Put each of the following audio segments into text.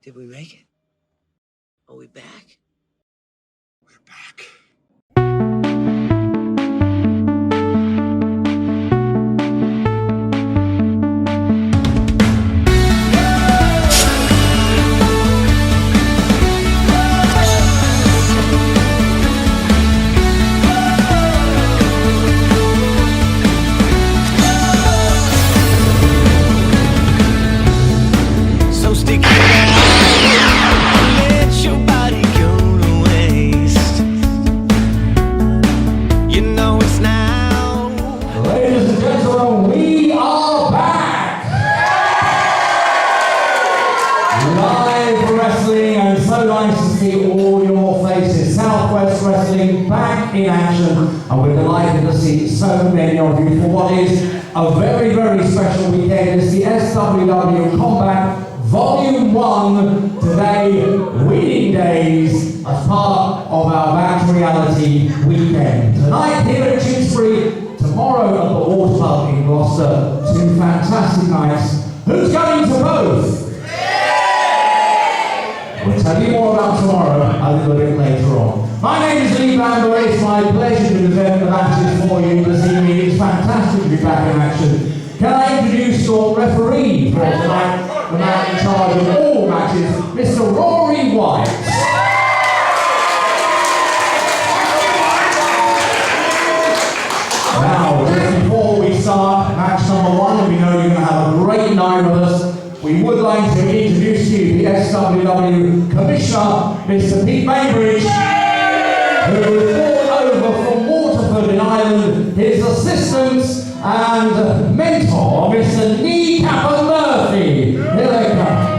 Did we make it? Are we back? We're back. In action, and we're delighted to see so many of you for what is a very, very special weekend. It's the SWW Combat Vol.1 today, winning days, as part of our Back to Reality weekend. Tonight here at Tewkesbury, tomorrow at the Water Club in Gloucester. Two fantastic nights. Who's going to both? We'll tell you more about tomorrow a little bit later on. My name is Lee Bamber. It's my pleasure to present the matches for you this evening. It's fantastic to be back in action. Can I introduce your referee for tonight, the man in charge of all matches, Mr. Rory White. Now, just before we start match number one, and we know you're going to have a great night with us, we would like to introduce you the SWW Commissioner, Mr. Pete Bainbridge, who was brought over from Waterford in Ireland, his assistant and mentor, Mr. Kneecapper Murphy. Here they come.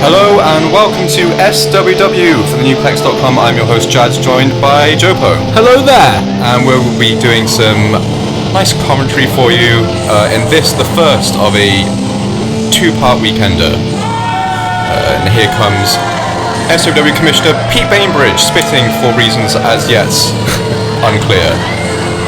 Hello and welcome to SWW for the Newplex.com. I'm your host Jads, joined by Jopo. Hello there! And we'll be doing some nice commentary for you in this, the first of a two-part weekender. And here comes SWW Commissioner Pete Bainbridge, spitting for reasons as yet unclear,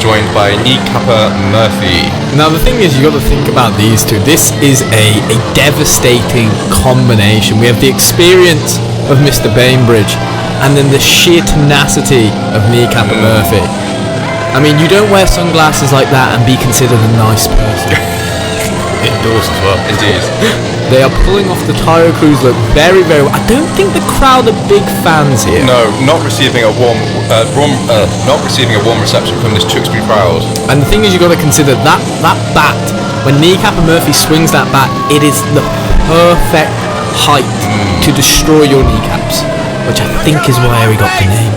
joined by Kneecapper Murphy. Now the thing is, you got to think about these two. This is a devastating combination. We have the experience of Mr. Bainbridge and then the sheer tenacity of Kneecapper Murphy. I mean, you don't wear sunglasses like that and be considered a nice person. Indoors as well. Indeed. They are pulling off the Tyro Cruise look very, very well. I don't think the crowd are big fans here. No, not receiving a warm reception from this Tewkesbury crowd. And the thing is, you got to consider that bat. When Kneecapper Murphy swings that bat, it is the perfect height to destroy your kneecaps, which I think is why he got the name.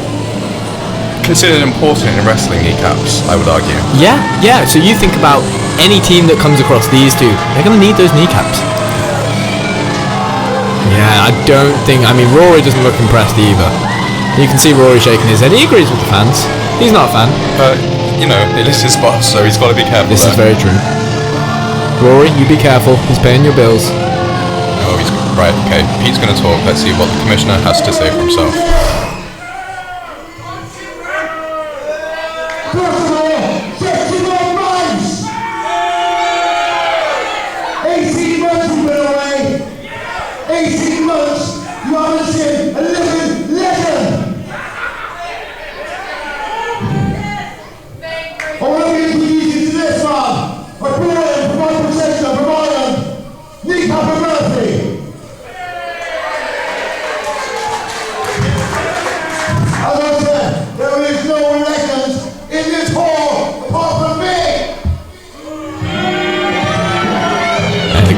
Considered important in wrestling, kneecaps, I would argue. Yeah. So you think about any team that comes across these two, they're going to need those kneecaps. Yeah, I mean, Rory doesn't look impressed either. You can see Rory shaking his head. He agrees with the fans. He's not a fan. They list his spots, so he's got to be careful. This is very true. Rory, you be careful. He's paying your bills. Oh, he's right. Okay, Pete's going to talk. Let's see what the commissioner has to say for himself.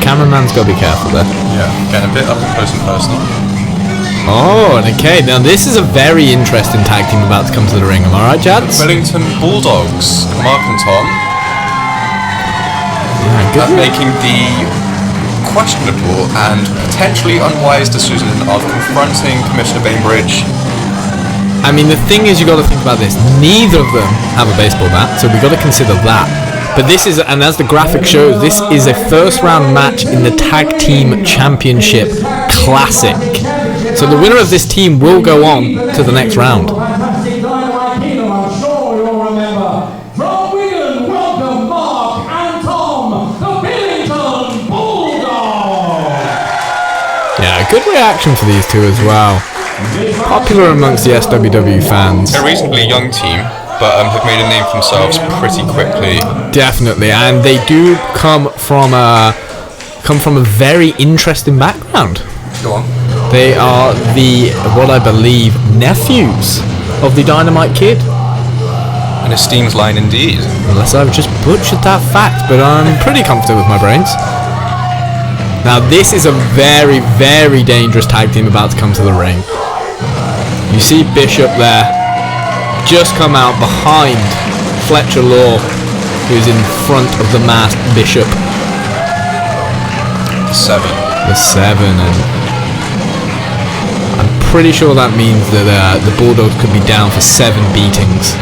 Cameraman's got to be careful there. Yeah, getting a bit up close and personal. Oh, okay. Now this is a very interesting tag team about to come to the ring. Am I right, Jads? Billington Bulldogs, Mark and Tom. Yeah, making the questionable and potentially unwise decision of confronting Commissioner Bainbridge. I mean, the thing is, you got to think about this. Neither of them have a baseball bat, so we got to consider that. But this is, and as the graphic shows, this is a first round match in the Tag Team Championship Classic. So the winner of this team will go on to the next round. Fantastic Dynamite Kingdom, I'm sure you'll remember. From Wigan, welcome Mark and Tom, the Billington Bulldogs. Yeah, good reaction for these two as well. Popular amongst the SWW fans. A reasonably young team, but have made a name for themselves pretty quickly. Definitely, and they do come from a very interesting background. Go on. They are what I believe, nephews of the Dynamite Kid. An esteemed line indeed. Unless I've just butchered that fact, but I'm pretty confident with my brains. Now this is a very, very dangerous tag team about to come to the ring. You see Bishop there, just come out behind Fletcher Law, who's in front of the masked Bishop. The seven, and I'm pretty sure that means that the Bulldogs could be down for 7 beatings.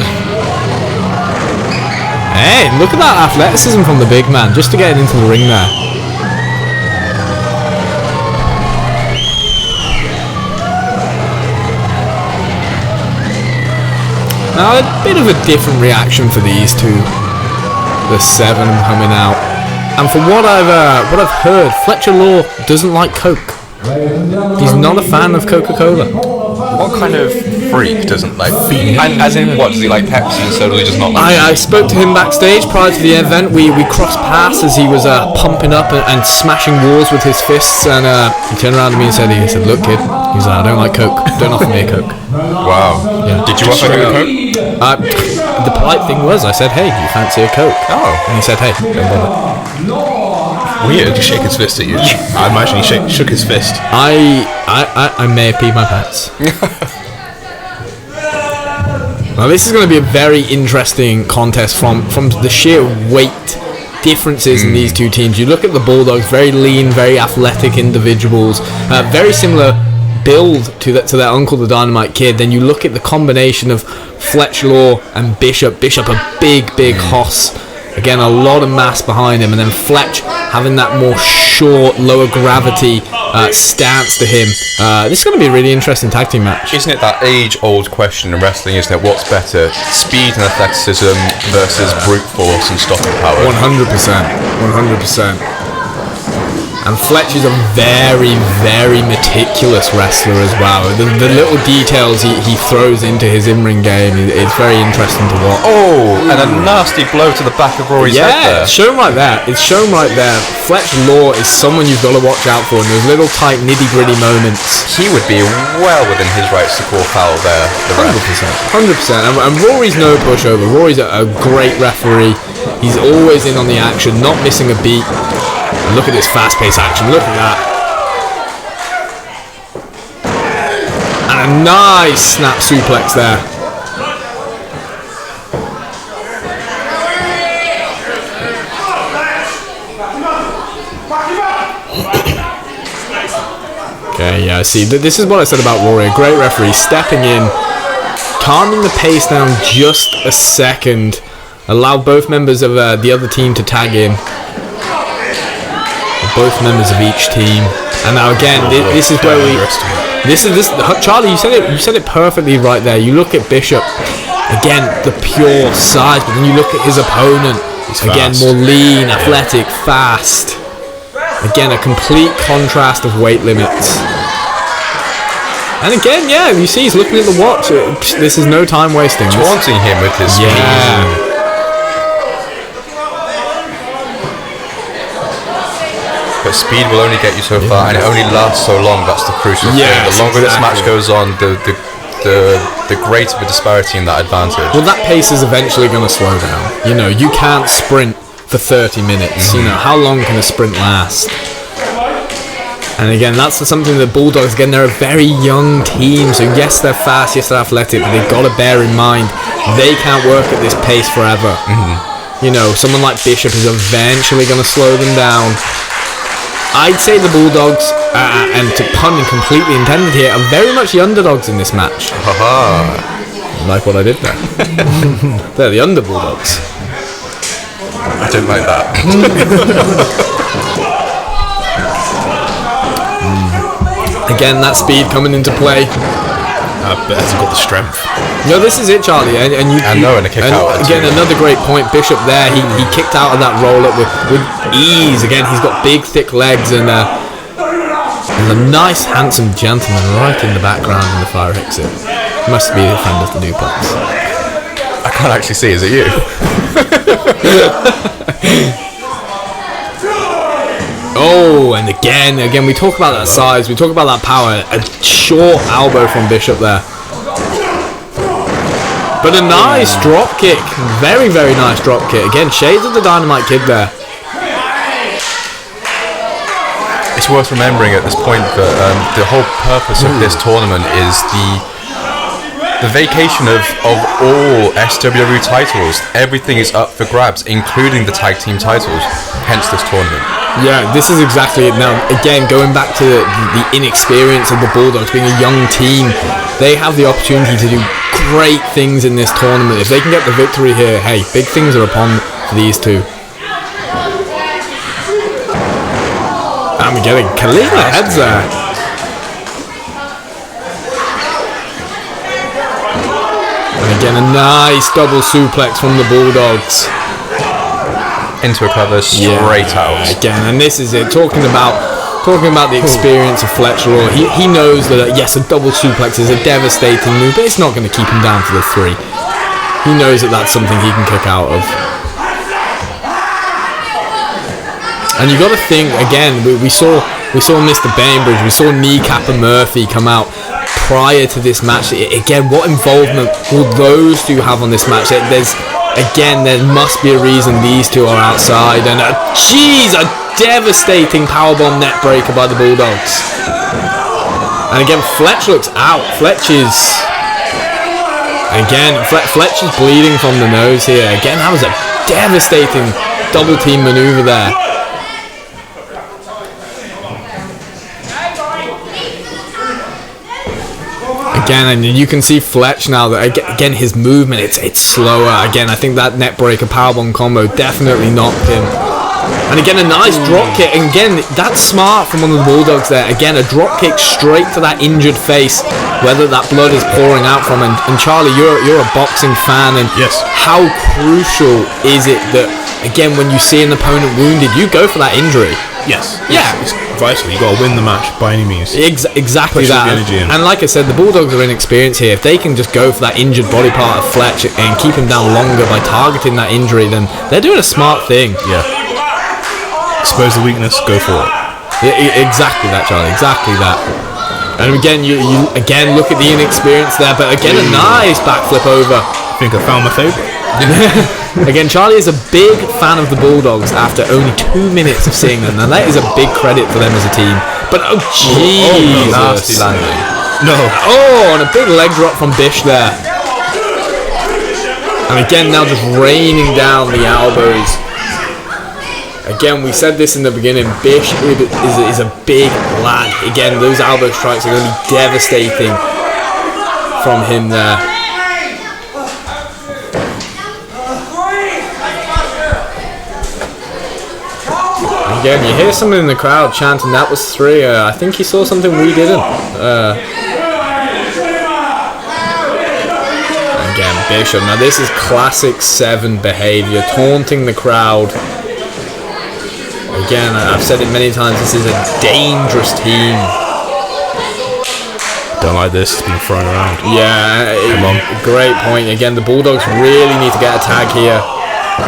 Hey, look at that athleticism from the big man, just to get it into the ring there. Now a bit of a different reaction for these two, the 7 coming out, and from what I've heard, Fletcher Law doesn't like Coke. He's not a fan of Coca-Cola. What kind of freak doesn't like? And as in, what does he like? Pepsi and soda? He does not like. I spoke to him backstage prior to the event. We crossed paths as he was pumping up and smashing walls with his fists, and he turned around to me and said, "Look, kid," he's like, "I don't like Coke. Don't offer me a Coke." Wow. Yeah. Did you offer him a Coke? The polite thing was, I said, "Hey, do you fancy a Coke?" Oh. And he said, "Hey, don't bother." Weird. Did he shake his fist at you? I imagine he shook his fist. I may have peed my pants. Now this is going to be a very interesting contest from the sheer weight differences in these two teams. You look at the Bulldogs, very lean, very athletic individuals, very similar build to their uncle, the Dynamite Kid. Then you look at the combination of Fletch Law and Bishop. Bishop, a big hoss. Again, a lot of mass behind him, and then Fletch having that more short, lower gravity stance to him. This is going to be a really interesting tag team match. Isn't it that age-old question in wrestling, isn't it? What's better, speed and athleticism versus brute force and stopping power? 100%. 100%. And Fletch is a very, very meticulous wrestler as well. The little details he throws into his in-ring game is very interesting to watch. Oh, and a nasty blow to the back of Rory's head there. It's shown right there. It's shown right there. Fletch Law is someone you've got to watch out for in those little tight nitty-gritty moments. He would be well within his rights to call foul there. 100%. 100%. And Rory's no pushover. Rory's a great referee. He's always in on the action, not missing a beat. And look at this fast-paced action. Look at that. And a nice snap suplex there. Okay, yeah, see, this is what I said about Rory. A great referee, stepping in, calming the pace down just a second, allow both members of the other team to tag in. Both members of each team, and now again, this is where Charlie, you said it perfectly right there. You look at Bishop, again, the pure size, but then you look at his opponent, again, more lean, athletic, fast. Again, a complete contrast of weight limits. And again, yeah, you see he's looking at the watch. This is no time wasting. Taunting him with his speed. Yeah. But speed will only get you so far, and it only lasts so long. That's the crucial thing. The longer this match goes on, the greater the disparity in that advantage. Well, that pace is eventually going to slow down. You know, you can't sprint for 30 minutes. You know, how long can a sprint last? And again, that's something that Bulldogs, again, they're a very young team. So yes, they're fast, yes, they're athletic, but they've got to bear in mind they can't work at this pace forever. You know, someone like Bishop is eventually going to slow them down. I'd say the Bulldogs, and to pun completely intended here, are very much the underdogs in this match. Like what I did there. They're the under Bulldogs. I don't like that. Again, that speed coming into play. But hasn't got the strength. No, this is it, Charlie, and And a kick out. Again, another great point. Bishop there, he kicked out of that roll up with ease. Again, he's got big, thick legs, and a nice, handsome gentleman right in the background in the fire exit. Must be a friend of the duplex. I can't actually see. Is it you? Oh, and again, we talk about that size, we talk about that power. A short elbow from Bishop there. But a nice drop kick. Very, very nice drop kick. Again, shades of the Dynamite Kid there. It's worth remembering at this point that the whole purpose of this tournament is the vacation of all SWW titles. Everything is up for grabs, including the tag team titles. Hence this tournament. Yeah, this is exactly it. Now, again, going back to the inexperience of the Bulldogs being a young team, they have the opportunity to do great things in this tournament. If they can get the victory here, hey, big things are upon for these two. And we're getting Kalina heads there. And again, a nice double suplex from the Bulldogs. Into a cover, straight out. Again, and this is it. Talking about the experience of Fletcher Law. He knows that yes, a double suplex is a devastating move, but it's not going to keep him down for the 3. He knows that that's something he can kick out of. And you got to think again. We saw Mr. Bainbridge, we saw Kneecapper Murphy come out prior to this match. Again, what involvement will those two have on this match? There must be a reason these two are outside. And a devastating powerbomb net breaker by the Bulldogs. And again, Fletch looks out. Fletcher's bleeding from the nose here. Again, that was a devastating double team maneuver there. Again, and you can see Fletch now that again his movement it's slower. Again, I think that net breaker powerbomb combo definitely knocked him. And again, a nice drop kick. And again, that's smart from one of the Bulldogs there. Again, a drop kick straight to that injured face, whether that blood is pouring out from. And Charlie, you're a boxing fan, and yes, how crucial is it that again when you see an opponent wounded, you go for that injury? Yes. Yeah. It's vital. You got to win the match by any means. Exactly Push that. the energy in. And like I said, the Bulldogs are inexperienced here. If they can just go for that injured body part of Fletch and keep him down longer by targeting that injury, then they're doing a smart thing. Yeah. Expose the weakness, go for it. Yeah, exactly that, Charlie. Exactly that. And again, you again look at the inexperience there, but again a nice backflip over. I think I found my favourite. Again, Charlie is a big fan of the Bulldogs after only 2 minutes of seeing them. Now that is a big credit for them as a team. But oh jeez, nasty landing. No. Oh, and a big leg drop from Bish there. And again, now just raining down the elbows. Again, we said this in the beginning, Bish is a big lad. Again, those elbow strikes are going to be devastating from him there. Again, you hear someone in the crowd chanting, that was 3. I think he saw something we didn't. Again, Bishop. Now this is classic Se7en behaviour, taunting the crowd. Again, I've said it many times, this is a dangerous team. Don't like this, it's been thrown around. Yeah, come on. Great point. Again, the Bulldogs really need to get a tag here.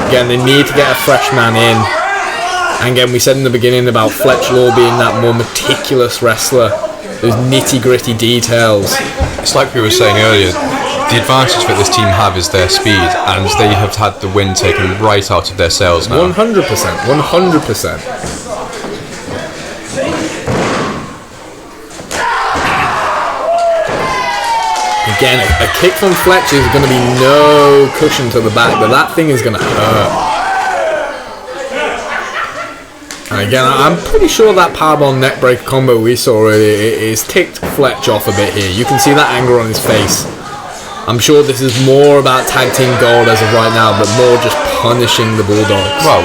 Again, they need to get a fresh man in. And again, we said in the beginning about Fletch Law being that more meticulous wrestler, those nitty-gritty details. It's like we were saying earlier, the advantage that this team have is their speed, and they have had the wind taken right out of their sails now. 100%, 100%. Again, a kick from Fletch is going to be no cushion to the back, but that thing is going to hurt. And again, I'm pretty sure that powerbomb neckbreaker combo we saw earlier is ticked Fletch off a bit here. You can see that anger on his face. I'm sure this is more about tag team gold as of right now, but more just punishing the Bulldogs. Well,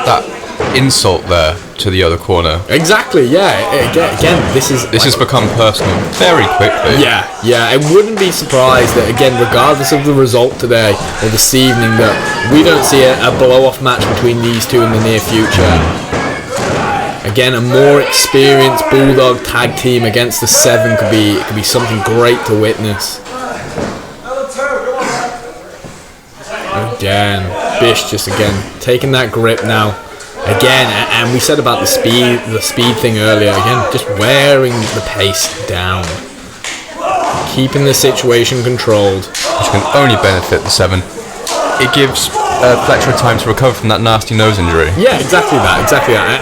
that insult there to the other corner. Exactly, yeah. Again, this has become personal very quickly. Yeah. I wouldn't be surprised that, again, regardless of the result today or this evening, that we don't see a blow-off match between these two in the near future. Again, a more experienced Bulldog tag team against the Se7en could be something great to witness. Again, Bish just taking that grip now. Again, and we said about the speed thing earlier. Again, just wearing the pace down, keeping the situation controlled, which can only benefit the Se7en. It gives Fletcher time to recover from that nasty nose injury. Yeah, exactly that.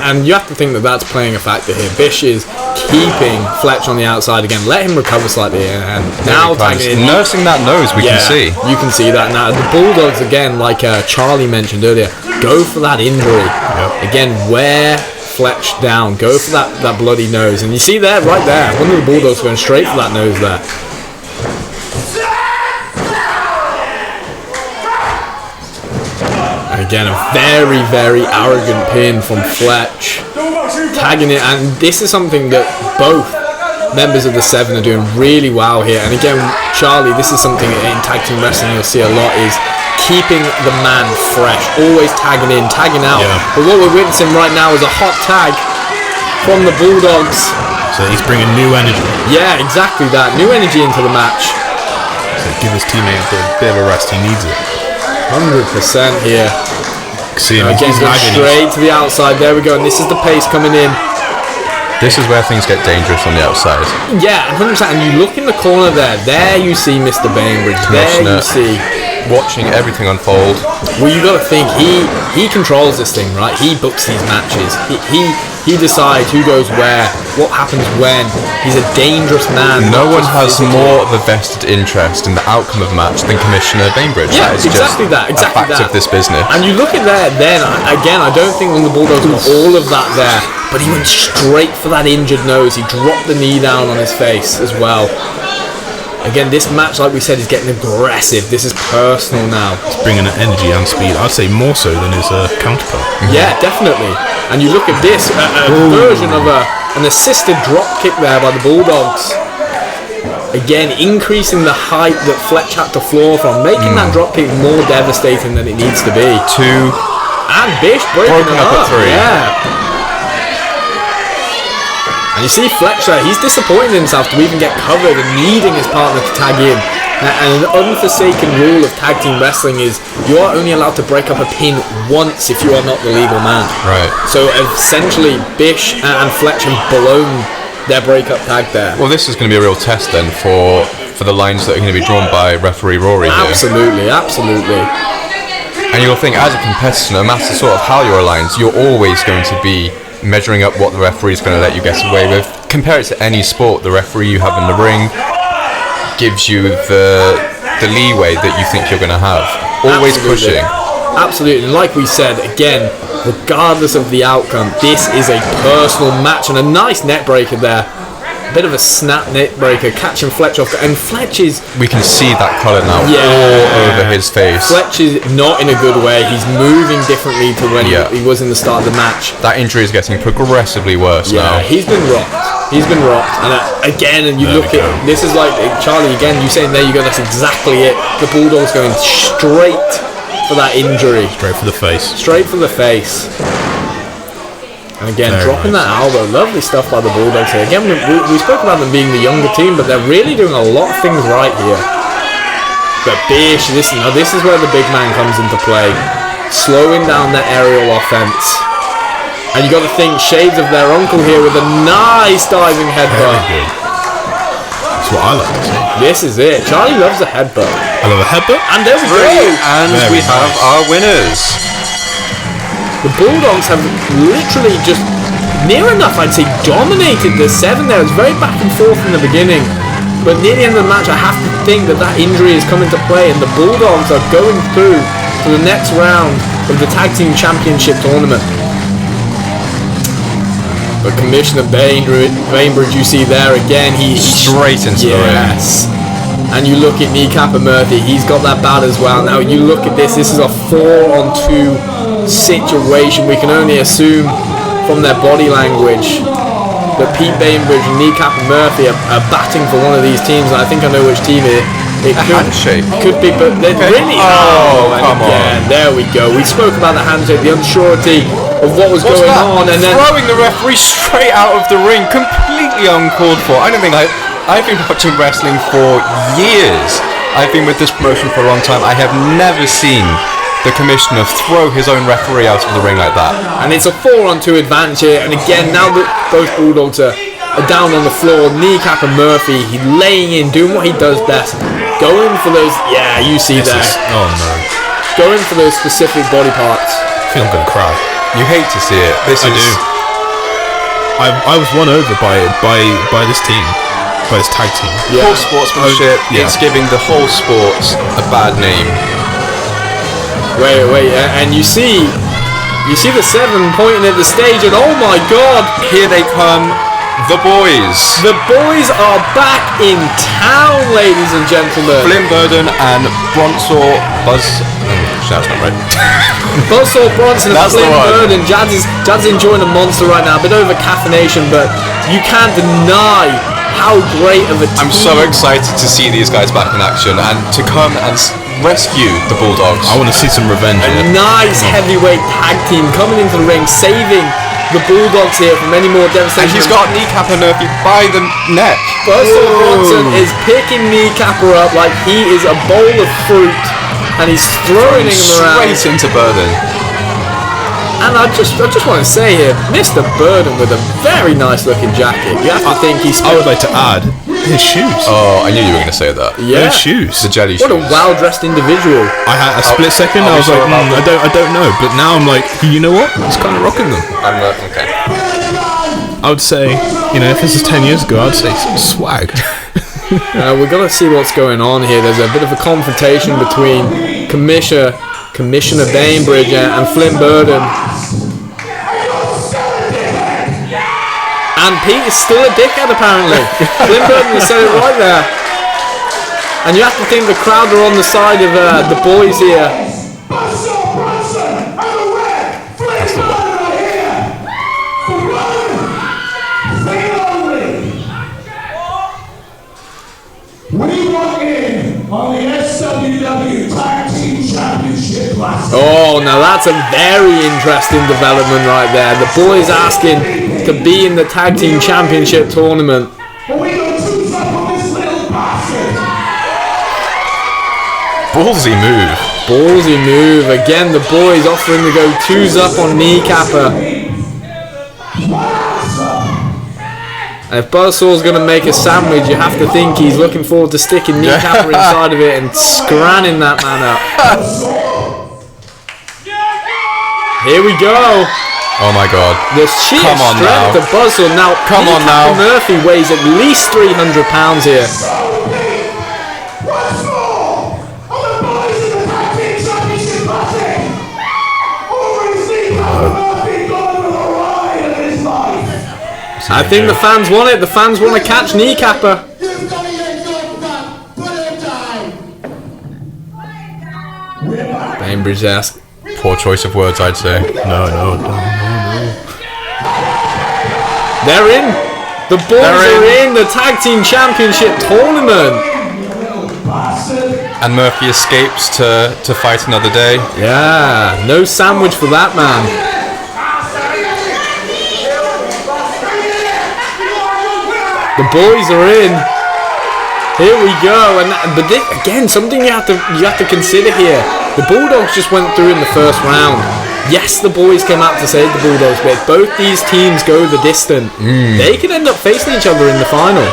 And you have to think that that's playing a factor here. Bish is keeping Fletcher on the outside again. Let him recover slightly, and now nursing that nose. We can see. You can see that now. The Bulldogs again, like Charlie mentioned earlier, go for that injury. Yep. Again, wear Fletch down. Go for that bloody nose, and you see there, right there, one of the Bulldogs going straight for that nose there. Again, a very, very arrogant pin from Fletch, tagging it, and this is something that both members of the Se7en are doing really well here. And again, Charlie, this is something in tag team wrestling you'll see a lot, is keeping the man fresh, always tagging in, tagging out. Yeah. But what we're witnessing right now is a hot tag from the Bulldogs. So he's bringing new energy. Yeah, exactly that, new energy into the match. So give his teammate a bit of a rest, he needs it. 100% here. See him, again, going straight to the outside. There we go, and this is the pace coming in. This is where things get dangerous on the outside. Yeah, 100%. And you look in the corner there. There you see Mr. Bainbridge. There you see, watching everything unfold. Well, you got to think he controls this thing, right? He books these matches. He decides who goes where, what happens when. He's a dangerous man. No one has more of a vested interest in the outcome of a match than Commissioner Bainbridge. Yeah, that is exactly just that. a fact of this business. And you look at that then, again, I don't think one of the Bulldogs got all of that there, but he went straight for that injured nose. He dropped the knee down on his face as well. Again, this match, like we said, is getting aggressive. This is personal now. It's bringing an energy and speed. I'd say more so than his counterpart. Yeah, definitely. And you look at this, a version of an assisted drop kick there by the Bulldogs. Again, increasing the height that Fletch had to floor from, making that drop kick more devastating than it needs to be. Two. And Bish breaking it up. 3. Yeah. And you see Fletcher, he's disappointed in himself to even get covered and needing his partner to tag in. And an unforsaken rule of tag team wrestling is you are only allowed to break up a pin once if you are not the legal man. Right. So essentially, Bish and Fletcher blown their breakup tag there. Well, this is going to be a real test then for the lines that are going to be drawn by referee Rory here. Absolutely. And you'll think, as a competitor, no matter sort of how you're aligned, you're always going to be measuring up what the referee is going to let you get away with. Compare it to any sport. The referee you have in the ring gives you the leeway that you think you're going to have. Always pushing. Absolutely. And like we said, again, regardless of the outcome, this is a personal match, and a nice net breaker there. A bit of a snap net breaker, catching Fletch off, and Fletch is... We can see that colour now all over his face. Fletch is not in a good way. He's moving differently to when he was in the start of the match. That injury is getting progressively worse now. He's been rocked. And again, and you look at... This is like, Charlie, again, you saying there you go, that's exactly it. The Bulldogs going straight for that injury. Straight for the face. And again, dropping that elbow. Lovely stuff by the Bulldogs here. Again, we spoke about them being the younger team, but they're really doing a lot of things right here. But Bish, this is where the big man comes into play. Slowing down that aerial offense. And you got to think, shades of their uncle here with a nice diving headbutt. That's what I like to see. This is it. Charlie loves a headbutt. I love a headbutt. And there we go. And we have our winners. The Bulldogs have literally just near enough, I'd say, dominated the Se7en there. It was very back and forth in the beginning, but near the end of the match I have to think that injury is coming to play, and the Bulldogs are going through to the next round of the Tag Team Championship tournament. But Commissioner Bainbridge, you see there again, he's straight into the ring. And you look at Kneecap and Murphy, he's got that bout as well. Now you look at this is a 4-on-2 situation. We can only assume from their body language that Pete Bainbridge and Kneecap and Murphy are batting for one of these teams. And I think I know which team it could be, but they're really... Oh, come on. There we go. We spoke about the handshake, the unsurety of what was going on, and then throwing the referee straight out of the ring, completely uncalled for. I don't think I've been watching wrestling for years. I've been with this promotion for a long time. I have never seen the commissioner throw his own referee out of the ring like that. And it's a 4-on-2 advantage here. And again, now that both Bulldogs are down on the floor, Kneecap and Murphy, he's laying in, doing what he does best, going for those. Yeah, you see that. Oh no. Going for those specific body parts. I feel I'm gonna cry. You hate to see it. I do. I was won over by this team. By this tag team. Yeah. Poor sportsmanship. It's giving the whole sport a bad name. Wait, and you see the Se7en pointing at the stage, and oh my God, here they come, the boys. The boys are back in town, ladies and gentlemen. Flynn Burden and Bronsaw Buzz. That's not right. Buzzsaw Bronson and Flynn Burden. Jazz is enjoying a monster right now, a bit over caffeination, but you can't deny how great of a team. I'm so excited to see these guys back in action and to come and rescue the Bulldogs. I want to see some revenge. A nice heavyweight tag team coming into the ring, saving the Bulldogs here from any more devastation. And he's got Kneecap and Murphy by the neck. Buzzsaw Bronson is picking Kneecapper up like he is a bowl of fruit, and he's throwing him around straight into Burden. And I just want to say here, Mr. Burden with a very nice looking jacket. You have to think he's... I would like to add his shoes. Oh, I knew you were going to say that. Yeah. Those shoes. The jelly shoes. What a well-dressed individual. I had a split second, I was like, I don't know. But now I'm like, you know what? He's kind of rocking them. Okay. I would say, if this is 10 years ago, I'd say swag. We're going to see what's going on here. There's a bit of a confrontation between Commissioner Bainbridge and Flynn Burden. And Pete is still a dickhead, apparently. Flynn Burden has said it right there. And you have to think the crowd are on the side of the boys here. That's the one. We want in on the SWW Tag Team Championship last. Oh, now that's a very interesting development right there. The boys asking to be in the Tag Team Championship tournament. But we got two up on this little bastard. Ballsy move. Ballsy move. Again, the boys offering to go 2s up on Kneecapper. And if Buzzsaw's going to make a sandwich, you have to think he's looking forward to sticking Kneecapper inside of it and scranning that man up. Here we go. Oh my God. The sheer strength of Buzzsaw. Now, Kneecapper Murphy weighs at least 300 pounds here. I think the fans want it. The fans want to catch Kneecapper. Bainbridge asked. Poor choice of words, I'd say. No. They're in. The boys are in the Tag Team Championship tournament. And Murphy escapes to fight another day. Yeah, no sandwich for that man. The boys are in. Here we go. But again, something you have to consider here. The Bulldogs just went through in the first round. Yes, the boys came out to save the Bulldogs, but if both these teams go the distance, they could end up facing each other in the final.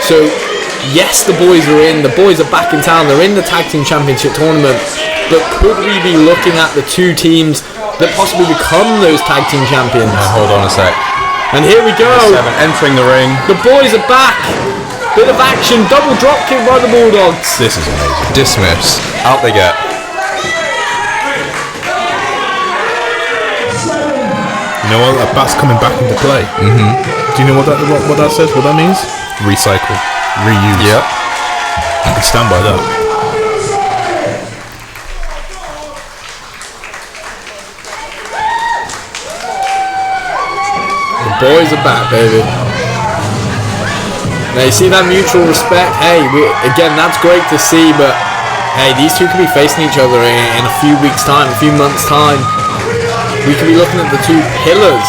So, yes, the boys are in. The boys are back in town. They're in the Tag Team Championship tournament. But could we be looking at the two teams that possibly become those Tag Team champions? Hold on a sec. And here we go. Se7en entering the ring. The boys are back. Bit of action. Double drop kick by the Bulldogs. This is amazing. Dismiss. Out they get. You know what? That bat's coming back into play. Do you know what that says? What that means? Recycle. reused. Yep. I can stand by that. The boys are back, baby. Now you see that mutual respect. Hey, again, that's great to see, but hey, these two could be facing each other in a few weeks' time, a few months' time. We could be looking at the two pillars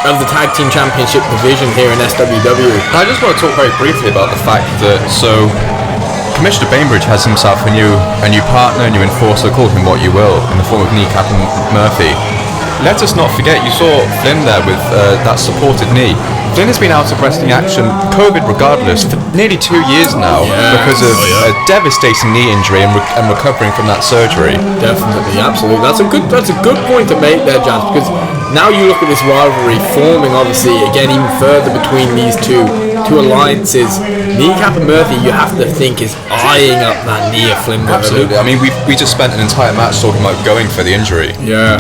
of the Tag Team Championship division here in SWW. I just want to talk very briefly about the fact that, so, Commissioner Bainbridge has himself a new partner, a new enforcer, call him what you will, in the form of Kneecap and Murphy. Let us not forget, you saw Flynn there with that supported knee. Flynn has been out of wrestling action, COVID regardless, for nearly 2 years now because of a devastating knee injury and recovering from that surgery. Definitely, absolutely. That's a good point to make there, Jans, because now you look at this rivalry forming, obviously, again, even further between these two alliances. Kneecap and Murphy, you have to think, is eyeing up that knee of Flynn. Absolutely. I mean, we just spent an entire match talking about going for the injury. Yeah.